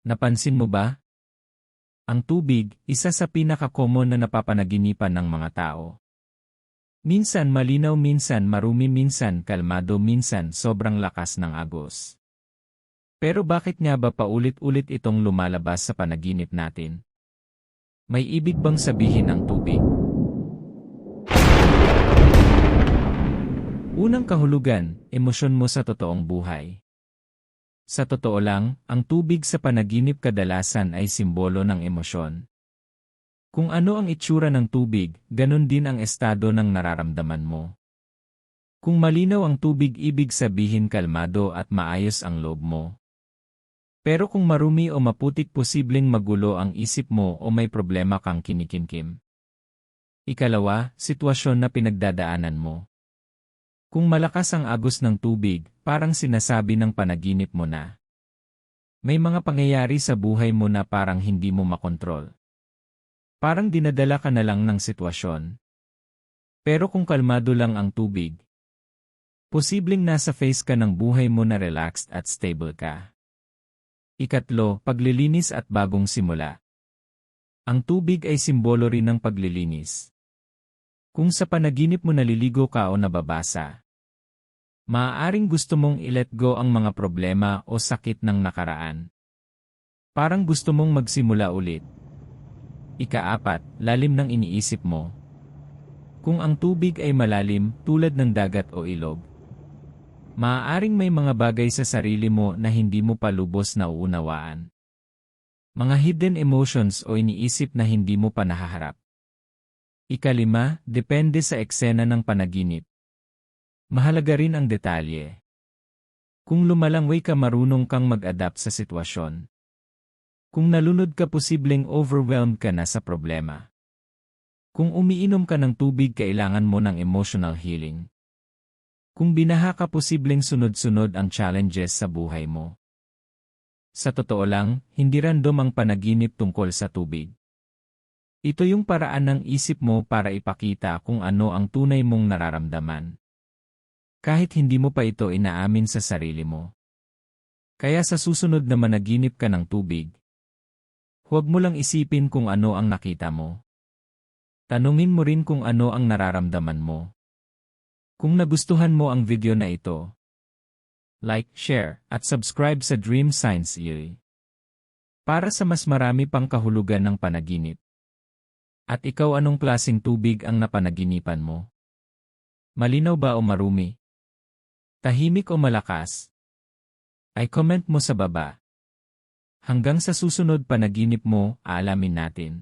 Napansin mo ba? Ang tubig, isa sa pinaka-common na napapanaginipan ng mga tao. Minsan malinaw, minsan marumi, minsan kalmado, minsan sobrang lakas ng agos. Pero bakit nga ba paulit-ulit itong lumalabas sa panaginip natin? May ibig bang sabihin ang tubig? Unang kahulugan, emosyon mo sa totoong buhay. Sa totoo lang, ang tubig sa panaginip kadalasan ay simbolo ng emosyon. Kung ano ang itsura ng tubig, ganun din ang estado ng nararamdaman mo. Kung malinaw ang tubig, ibig sabihin kalmado at maayos ang loob mo. Pero kung marumi o maputik, posibleng magulo ang isip mo o may problema kang kinikimkim. Ikalawa, sitwasyon na pinagdadaanan mo. Kung malakas ang agos ng tubig, parang sinasabi ng panaginip mo na may mga pangyayari sa buhay mo na parang hindi mo makontrol. Parang dinadala ka na lang ng sitwasyon. Pero kung kalmado lang ang tubig, posibleng nasa phase ka ng buhay mo na relaxed at stable ka. Ikatlo, paglilinis at bagong simula. Ang tubig ay simbolo rin ng paglilinis. Kung sa panaginip mo naliligo ka o nababasa, maaaring gusto mong i-let go ang mga problema o sakit ng nakaraan. Parang gusto mong magsimula ulit. Ika-apat, lalim ng iniisip mo. Kung ang tubig ay malalim, tulad ng dagat o ilog, maaaring may mga bagay sa sarili mo na hindi mo pa lubos na uunawaan. Mga hidden emotions o iniisip na hindi mo pa nahaharap. Ikalima, depende sa eksena ng panaginip. Mahalaga rin ang detalye. Kung lumalangway ka, marunong kang mag-adapt sa sitwasyon. Kung nalunod ka, posibleng overwhelmed ka na sa problema. Kung umiinom ka ng tubig, kailangan mo ng emotional healing. Kung binaha ka, posibleng sunod-sunod ang challenges sa buhay mo. Sa totoo lang, hindi random ang panaginip tungkol sa tubig. Ito yung paraan ng isip mo para ipakita kung ano ang tunay mong nararamdaman. Kahit hindi mo pa ito inaamin sa sarili mo. Kaya sa susunod na managinip ka ng tubig, huwag mo lang isipin kung ano ang nakita mo. Tanungin mo rin kung ano ang nararamdaman mo. Kung nagustuhan mo ang video na ito, like, share, at subscribe sa Dream Science UI. Para sa mas marami pang kahulugan ng panaginip. At ikaw, anong klaseng tubig ang napanaginipan mo? Malinaw ba o marumi? Tahimik o malakas? Ay comment mo sa baba. Hanggang sa susunod panaginip mo, aalamin natin.